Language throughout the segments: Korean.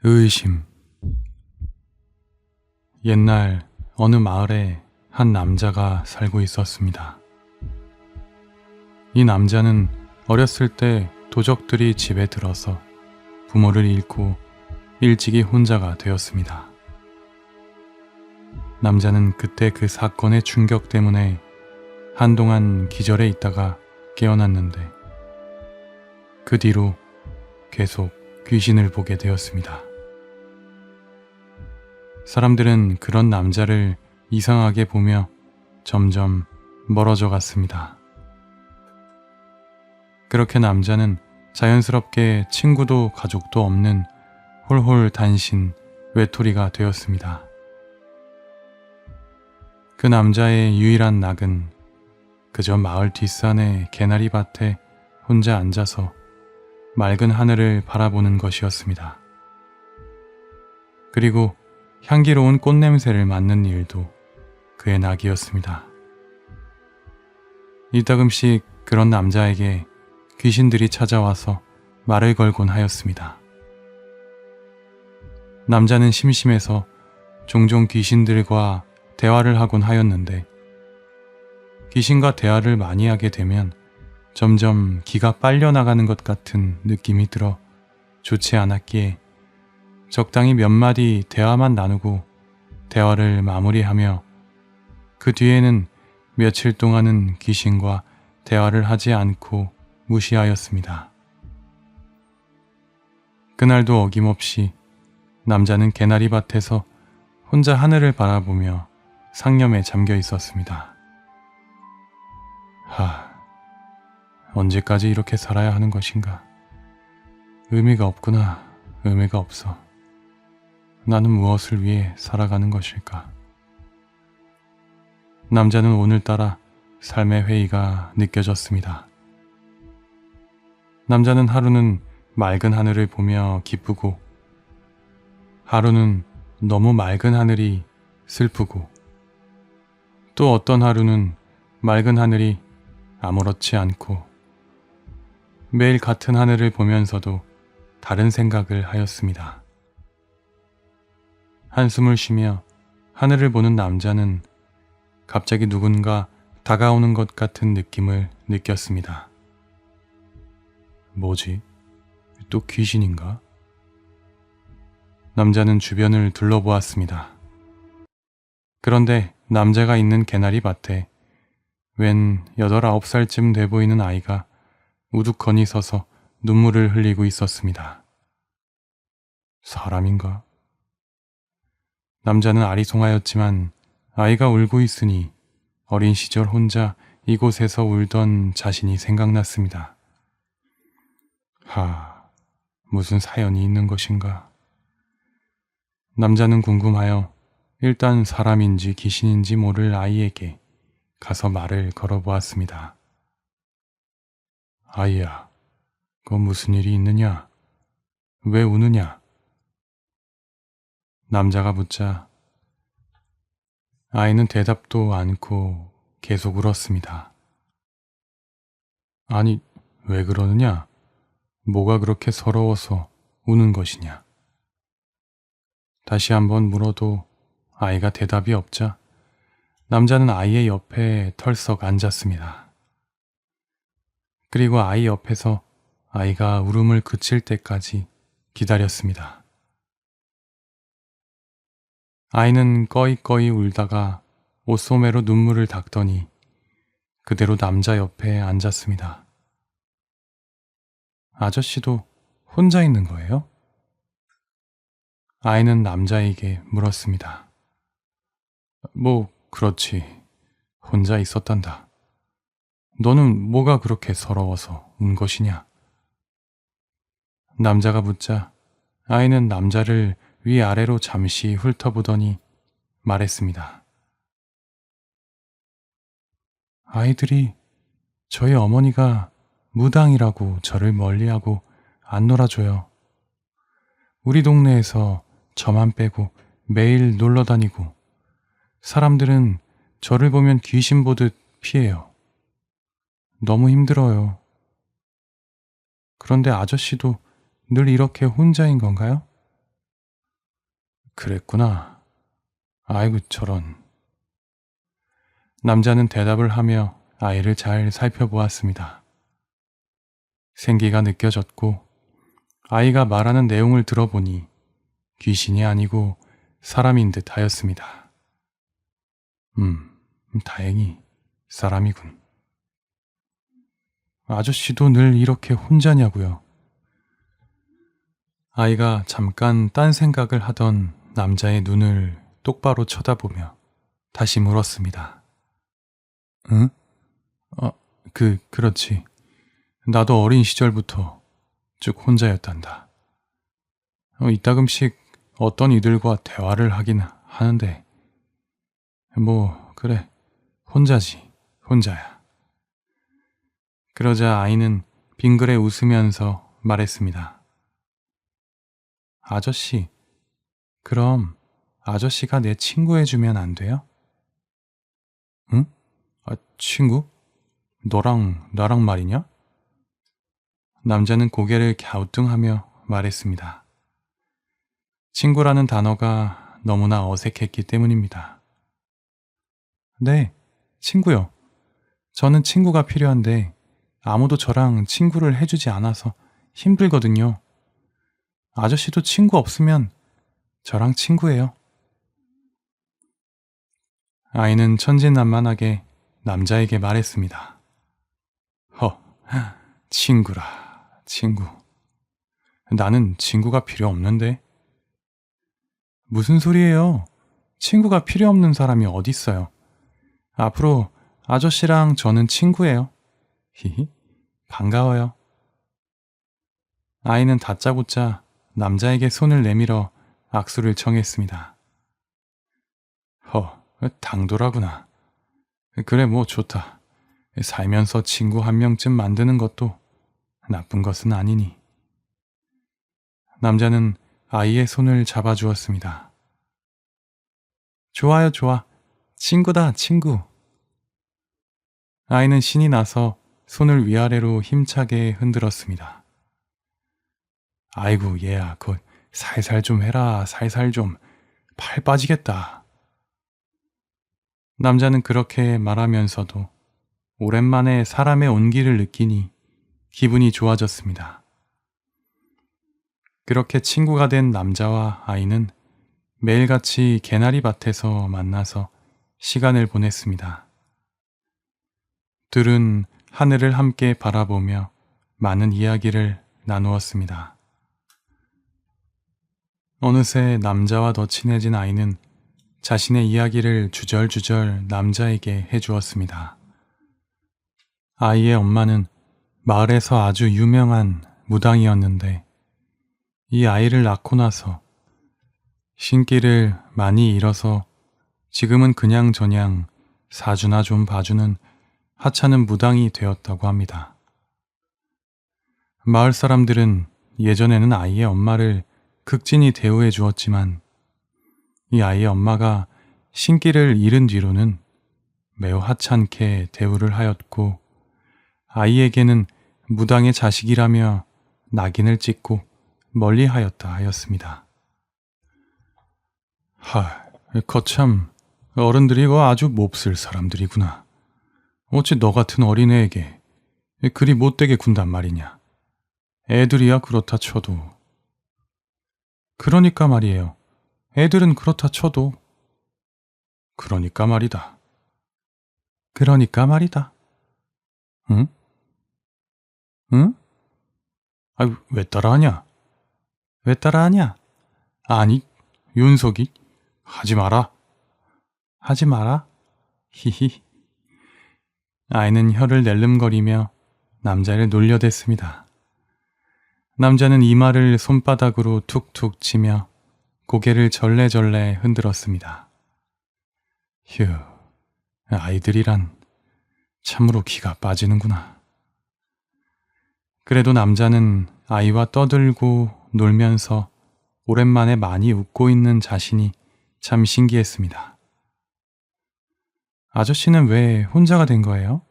의심. 옛날 어느 마을에 한 남자가 살고 있었습니다. 이 남자는 어렸을 때 도적들이 집에 들어서 부모를 잃고 일찍이 혼자가 되었습니다. 남자는 그때 그 사건의 충격 때문에 한동안 기절해 있다가 깨어났는데 그 뒤로 계속 귀신을 보게 되었습니다. 사람들은 그런 남자를 이상하게 보며 점점 멀어져 갔습니다. 그렇게 남자는 자연스럽게 친구도 가족도 없는 홀홀 단신 외톨이가 되었습니다. 그 남자의 유일한 낙은 그저 마을 뒷산의 개나리 밭에 혼자 앉아서 맑은 하늘을 바라보는 것이었습니다. 그리고 향기로운 꽃냄새를 맡는 일도 그의 낙이었습니다. 이따금씩 그런 남자에게 귀신들이 찾아와서 말을 걸곤 하였습니다. 남자는 심심해서 종종 귀신들과 대화를 하곤 하였는데 귀신과 대화를 많이 하게 되면 점점 기가 빨려나가는 것 같은 느낌이 들어 좋지 않았기에 적당히 몇 마디 대화만 나누고 대화를 마무리하며 그 뒤에는 며칠 동안은 귀신과 대화를 하지 않고 무시하였습니다. 그날도 어김없이 남자는 개나리 밭에서 혼자 하늘을 바라보며 상념에 잠겨 있었습니다. 언제까지 이렇게 살아야 하는 것인가? 의미가 없구나. 의미가 없어. 나는 무엇을 위해 살아가는 것일까? 남자는 오늘따라 삶의 회의가 느껴졌습니다. 남자는 하루는 맑은 하늘을 보며 기쁘고 하루는 너무 맑은 하늘이 슬프고 또 어떤 하루는 맑은 하늘이 아무렇지 않고 매일 같은 하늘을 보면서도 다른 생각을 하였습니다. 한숨을 쉬며 하늘을 보는 남자는 갑자기 누군가 다가오는 것 같은 느낌을 느꼈습니다. 뭐지? 또 귀신인가? 남자는 주변을 둘러보았습니다. 그런데 남자가 있는 개나리 밭에 웬 8, 9살쯤 돼 보이는 아이가 우두커니 서서 눈물을 흘리고 있었습니다. 사람인가? 남자는 아리송하였지만 아이가 울고 있으니 어린 시절 혼자 이곳에서 울던 자신이 생각났습니다. 무슨 사연이 있는 것인가? 남자는 궁금하여 일단 사람인지 귀신인지 모를 아이에게 가서 말을 걸어보았습니다. 아이야, 무슨 일이 있느냐? 왜 우느냐? 남자가 묻자 아이는 대답도 않고 계속 울었습니다. 아니, 왜 그러느냐? 뭐가 그렇게 서러워서 우는 것이냐? 다시 한번 물어도 아이가 대답이 없자 남자는 아이의 옆에 털썩 앉았습니다. 그리고 아이 옆에서 아이가 울음을 그칠 때까지 기다렸습니다. 아이는 꺼이꺼이 울다가 옷소매로 눈물을 닦더니 그대로 남자 옆에 앉았습니다. 아저씨도 혼자 있는 거예요? 아이는 남자에게 물었습니다. 그렇지. 혼자 있었단다. 너는 뭐가 그렇게 서러워서 운 것이냐? 남자가 묻자 아이는 남자를 위아래로 잠시 훑어보더니 말했습니다. 아이들이 저희 어머니가 무당이라고 저를 멀리하고 안 놀아줘요. 우리 동네에서 저만 빼고 매일 놀러 다니고 사람들은 저를 보면 귀신 보듯 피해요. 너무 힘들어요. 그런데 아저씨도 늘 이렇게 혼자인 건가요? 그랬구나. 아이고, 저런. 남자는 대답을 하며 아이를 잘 살펴보았습니다. 생기가 느껴졌고 아이가 말하는 내용을 들어보니 귀신이 아니고 사람인 듯 하였습니다. 다행히 사람이군. 아저씨도 늘 이렇게 혼자냐고요? 아이가 잠깐 딴 생각을 하던 남자의 눈을 똑바로 쳐다보며 다시 물었습니다. 응? 그렇지. 나도 어린 시절부터 쭉 혼자였단다. 이따금씩 어떤 이들과 대화를 하긴 하는데, 그래. 혼자지, 혼자야. 그러자 아이는 빙그레 웃으면서 말했습니다. 아저씨, 그럼 아저씨가 내 친구 해주면 안 돼요? 응? 친구? 너랑 나랑 말이냐? 남자는 고개를 갸우뚱하며 말했습니다. 친구라는 단어가 너무나 어색했기 때문입니다. 네, 친구요. 저는 친구가 필요한데 아무도 저랑 친구를 해주지 않아서 힘들거든요. 아저씨도 친구 없으면 저랑 친구예요. 아이는 천진난만하게 남자에게 말했습니다. 친구라, 친구. 나는 친구가 필요 없는데. 무슨 소리예요? 친구가 필요 없는 사람이 어딨어요. 앞으로 아저씨랑 저는 친구예요. 히히, 반가워요. 아이는 다짜고짜 남자에게 손을 내밀어 악수를 청했습니다. 당돌하구나. 그래, 좋다. 살면서 친구 한 명쯤 만드는 것도 나쁜 것은 아니니. 남자는 아이의 손을 잡아주었습니다. 좋아요, 좋아. 친구다, 친구. 아이는 신이 나서 손을 위아래로 힘차게 흔들었습니다. 아이고, 얘야, 살살 좀 해라, 살살 좀. 팔 빠지겠다. 남자는 그렇게 말하면서도 오랜만에 사람의 온기를 느끼니 기분이 좋아졌습니다. 그렇게 친구가 된 남자와 아이는 매일같이 개나리 밭에서 만나서 시간을 보냈습니다. 둘은 하늘을 함께 바라보며 많은 이야기를 나누었습니다. 어느새 남자와 더 친해진 아이는 자신의 이야기를 주절주절 남자에게 해주었습니다. 아이의 엄마는 마을에서 아주 유명한 무당이었는데 이 아이를 낳고 나서 신기를 많이 잃어서 지금은 그냥저냥 사주나 좀 봐주는 하찮은 무당이 되었다고 합니다. 마을 사람들은 예전에는 아이의 엄마를 극진히 대우해 주었지만 이 아이의 엄마가 신기를 잃은 뒤로는 매우 하찮게 대우를 하였고 아이에게는 무당의 자식이라며 낙인을 찍고 멀리하였다 하였습니다. 거참 어른들이 아주 몹쓸 사람들이구나. 어찌 너 같은 어린애에게 그리 못되게 군단 말이냐. 애들이야 그렇다 쳐도. 그러니까 말이에요. 애들은 그렇다 쳐도. 그러니까 말이다. 그러니까 말이다. 응? 응? 왜 따라하냐? 왜 따라하냐? 아니, 윤석이. 하지 마라. 하지 마라. 히히. 아이는 혀를 낼름거리며 남자를 놀려댔습니다. 남자는 이마를 손바닥으로 툭툭 치며 고개를 절레절레 흔들었습니다. 휴, 아이들이란 참으로 기가 빠지는구나. 그래도 남자는 아이와 떠들고 놀면서 오랜만에 많이 웃고 있는 자신이 참 신기했습니다. 아저씨는 왜 혼자가 된 거예요?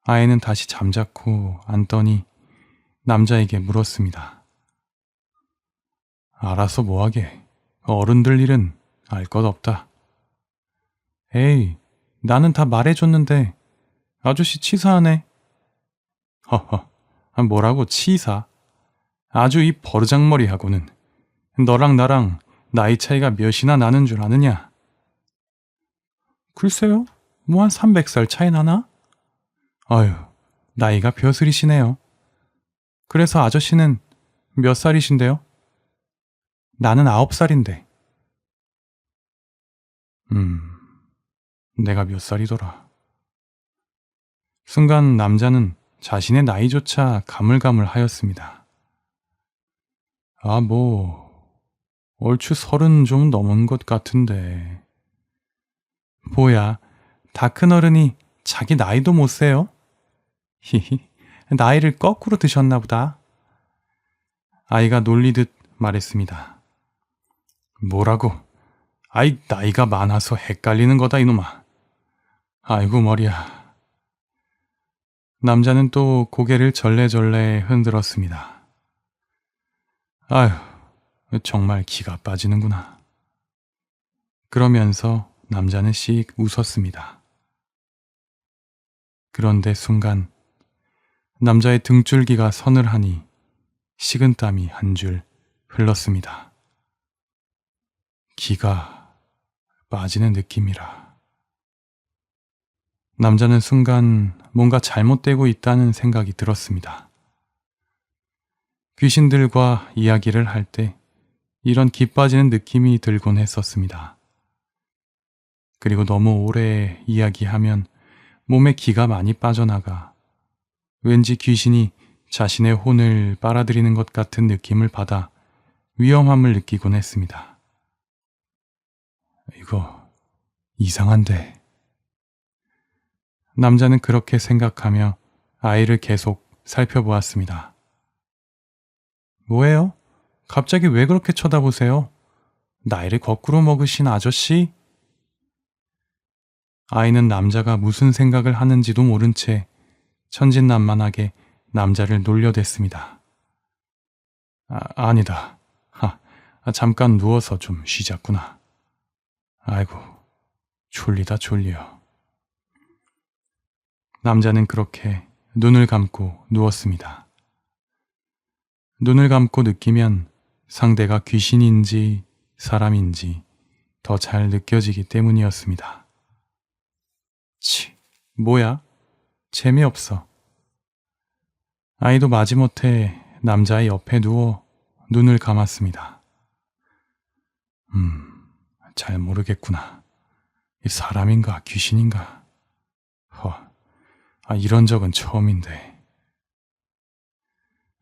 아이는 다시 잠자코 앉더니 남자에게 물었습니다. 알아서 뭐하게. 어른들 일은 알 것 없다. 에이, 나는 다 말해줬는데 아저씨 치사하네. 허허, 뭐라고 치사? 아주 이 버르장머리하고는 너랑 나랑 나이 차이가 몇이나 나는 줄 아느냐? 글쎄요, 뭐 한 300살 차이 나나? 아유, 나이가 벼슬이시네요. 그래서 아저씨는 몇 살이신데요? 나는 9살인데. 내가 몇 살이더라. 순간 남자는 자신의 나이조차 가물가물하였습니다. 얼추 30 좀 넘은 것 같은데. 뭐야, 다 큰 어른이 자기 나이도 못 세요? 히히, 나이를 거꾸로 드셨나 보다. 아이가 놀리듯 말했습니다. 뭐라고? 아이, 나이가 많아서 헷갈리는 거다 이놈아. 아이고 머리야. 남자는 또 고개를 절레절레 흔들었습니다. 아휴, 정말 기가 빠지는구나. 그러면서 남자는 씩 웃었습니다. 그런데 순간 남자의 등줄기가 서늘하니 식은땀이 한 줄 흘렀습니다. 기가 빠지는 느낌이라. 남자는 순간 뭔가 잘못되고 있다는 생각이 들었습니다. 귀신들과 이야기를 할 때 이런 기 빠지는 느낌이 들곤 했었습니다. 그리고 너무 오래 이야기하면 몸에 기가 많이 빠져나가 왠지 귀신이 자신의 혼을 빨아들이는 것 같은 느낌을 받아 위험함을 느끼곤 했습니다. 이거 이상한데. 남자는 그렇게 생각하며 아이를 계속 살펴보았습니다. 뭐예요? 갑자기 왜 그렇게 쳐다보세요? 나이를 거꾸로 먹으신 아저씨? 아이는 남자가 무슨 생각을 하는지도 모른 채 천진난만하게 남자를 놀려댔습니다. 아니다. 잠깐 누워서 좀 쉬자꾸나. 아이고, 졸리다 졸려. 남자는 그렇게 눈을 감고 누웠습니다. 눈을 감고 느끼면 상대가 귀신인지 사람인지 더 잘 느껴지기 때문이었습니다. 뭐야? 재미없어. 아이도 마지못해 남자의 옆에 누워 눈을 감았습니다. 잘 모르겠구나. 사람인가 귀신인가? 이런 적은 처음인데.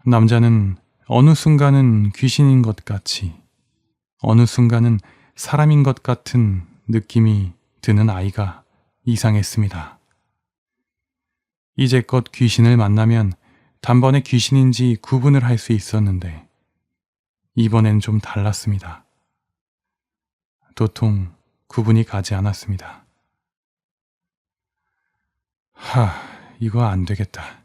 남자는 어느 순간은 귀신인 것 같이, 어느 순간은 사람인 것 같은 느낌이 드는 아이가 이상했습니다. 이제껏 귀신을 만나면 단번에 귀신인지 구분을 할 수 있었는데 이번엔 좀 달랐습니다. 도통 구분이 가지 않았습니다. 이거 안 되겠다.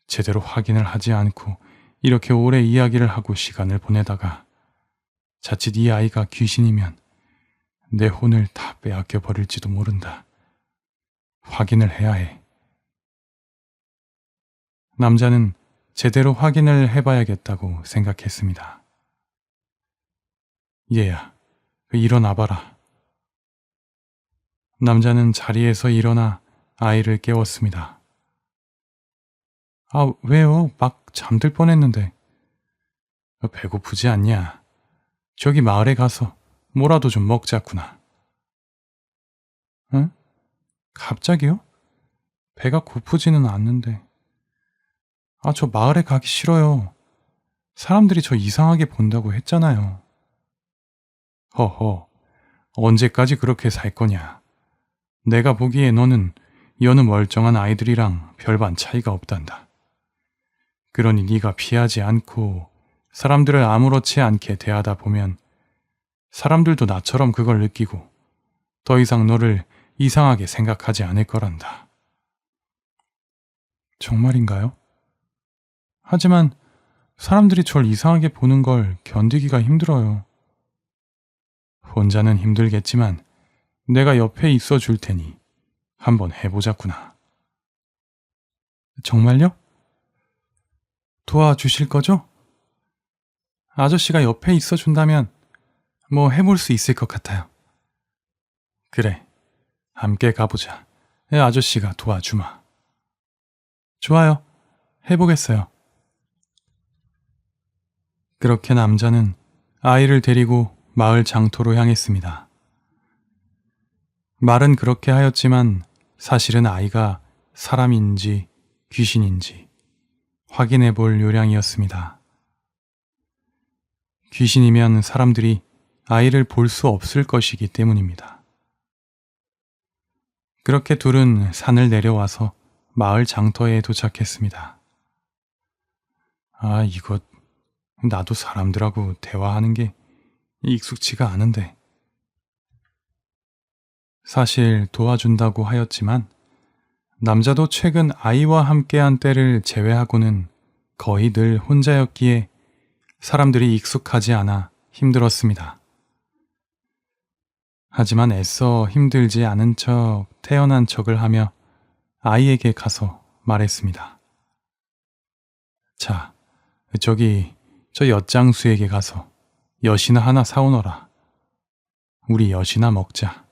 제대로 확인을 하지 않고 이렇게 오래 이야기를 하고 시간을 보내다가 자칫 이 아이가 귀신이면 내 혼을 다 빼앗겨 버릴지도 모른다. 확인을 해야 해. 남자는 제대로 확인을 해봐야겠다고 생각했습니다. 얘야, 일어나봐라. 남자는 자리에서 일어나 아이를 깨웠습니다. 왜요? 막 잠들 뻔했는데. 배고프지 않냐? 저기 마을에 가서 뭐라도 좀 먹자꾸나. 응? 갑자기요? 배가 고프지는 않는데. 저 마을에 가기 싫어요. 사람들이 저 이상하게 본다고 했잖아요. 허허, 언제까지 그렇게 살 거냐? 내가 보기에 너는 여느 멀쩡한 아이들이랑 별반 차이가 없단다. 그러니 네가 피하지 않고 사람들을 아무렇지 않게 대하다 보면 사람들도 나처럼 그걸 느끼고 더 이상 너를 이상하게 생각하지 않을 거란다. 정말인가요? 하지만 사람들이 절 이상하게 보는 걸 견디기가 힘들어요. 혼자는 힘들겠지만 내가 옆에 있어 줄 테니 한번 해보자꾸나. 정말요? 도와주실 거죠? 아저씨가 옆에 있어 준다면 뭐 해볼 수 있을 것 같아요. 그래, 함께 가보자. 아저씨가 도와주마. 좋아요. 해보겠어요. 그렇게 남자는 아이를 데리고 마을 장터로 향했습니다. 말은 그렇게 하였지만 사실은 아이가 사람인지 귀신인지 확인해 볼 요량이었습니다. 귀신이면 사람들이 아이를 볼 수 없을 것이기 때문입니다. 그렇게 둘은 산을 내려와서 마을 장터에 도착했습니다. 아, 이것 나도 사람들하고 대화하는 게 익숙치가 않은데. 사실 도와준다고 하였지만 남자도 최근 아이와 함께한 때를 제외하고는 거의 늘 혼자였기에 사람들이 익숙하지 않아 힘들었습니다. 하지만 애써 힘들지 않은 척 태어난 척을 하며 아이에게 가서 말했습니다. 자, 저기 저 엿장수에게 가서 엿이나 하나 사오너라. 우리 엿이나 먹자.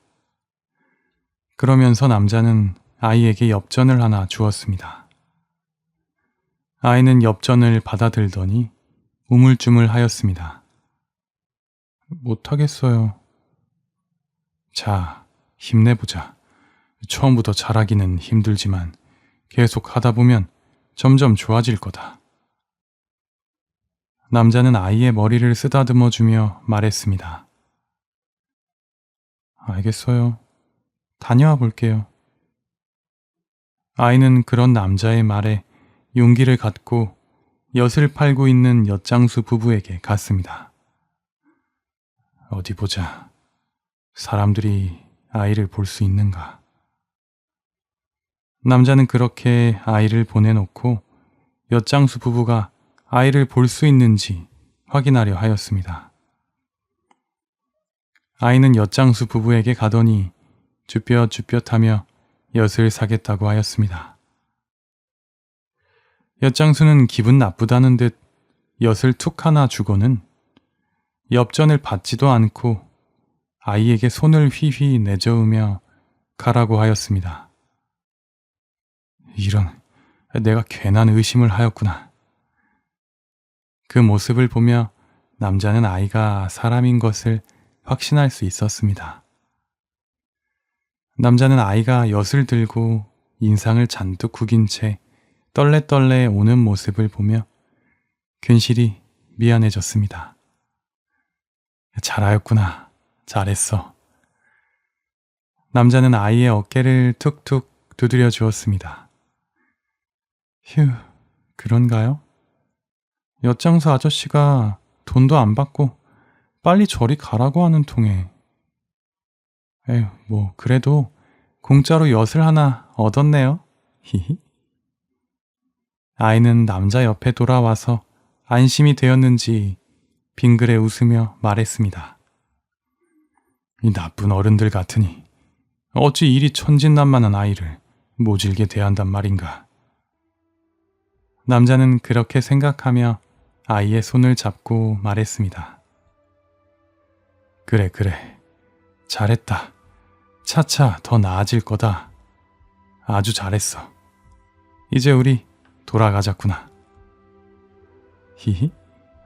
그러면서 남자는 아이에게 엽전을 하나 주었습니다. 아이는 엽전을 받아들더니 우물쭈물하였습니다. 못하겠어요. 자, 힘내보자. 처음부터 잘하기는 힘들지만 계속 하다 보면 점점 좋아질 거다. 남자는 아이의 머리를 쓰다듬어 주며 말했습니다. 알겠어요. 다녀와 볼게요. 아이는 그런 남자의 말에 용기를 갖고 엿을 팔고 있는 엿장수 부부에게 갔습니다. 어디 보자. 사람들이 아이를 볼 수 있는가? 남자는 그렇게 아이를 보내놓고 엿장수 부부가 아이를 볼 수 있는지 확인하려 하였습니다. 아이는 엿장수 부부에게 가더니 쭈뼛쭈뼛하며 엿을 사겠다고 하였습니다. 엿장수는 기분 나쁘다는 듯 엿을 툭 하나 주고는 엽전을 받지도 않고 아이에게 손을 휘휘 내저으며 가라고 하였습니다. 이런, 내가 괜한 의심을 하였구나. 그 모습을 보며 남자는 아이가 사람인 것을 확신할 수 있었습니다. 남자는 아이가 엿을 들고 인상을 잔뜩 구긴 채 떨레떨레 오는 모습을 보며 괜시리 미안해졌습니다. 잘하였구나. 잘했어. 남자는 아이의 어깨를 툭툭 두드려 주었습니다. 휴, 그런가요? 엿장수 아저씨가 돈도 안 받고 빨리 저리 가라고 하는 통에. 에휴, 뭐 그래도 공짜로 엿을 하나 얻었네요. 히히. 아이는 남자 옆에 돌아와서 안심이 되었는지 빙그레 웃으며 말했습니다. 이 나쁜 어른들 같으니 어찌 이리 천진난만한 아이를 모질게 대한단 말인가. 남자는 그렇게 생각하며 아이의 손을 잡고 말했습니다. 그래, 잘했다. 차차 더 나아질 거다. 아주 잘했어. 이제 우리 돌아가자꾸나. 히히,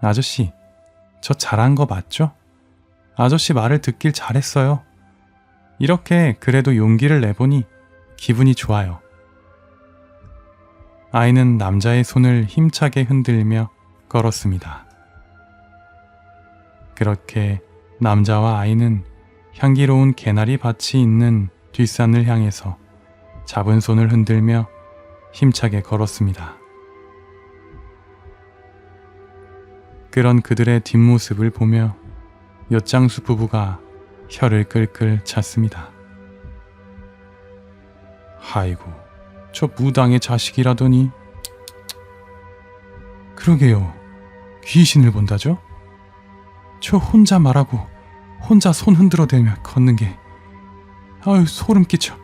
아저씨, 저 잘한 거 맞죠? 아저씨 말을 듣길 잘했어요. 이렇게 그래도 용기를 내보니 기분이 좋아요. 아이는 남자의 손을 힘차게 흔들며 걸었습니다. 그렇게 남자와 아이는 향기로운 개나리 밭이 있는 뒷산을 향해서 잡은 손을 흔들며 힘차게 걸었습니다. 그런 그들의 뒷모습을 보며 엿장수 부부가 혀를 끌끌 찼습니다. 아이고, 저 무당의 자식이라더니. 그러게요. 귀신을 본다죠? 저 혼자 말하고 혼자 손 흔들어대며 걷는 게 소름 끼쳐.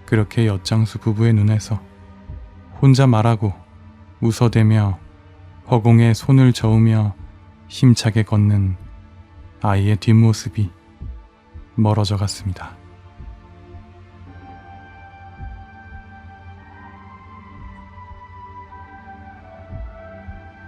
그렇게 엿장수 부부의 눈에서 혼자 말하고 웃어대며 허공에 손을 저으며 힘차게 걷는 아이의 뒷모습이 멀어져 갔습니다.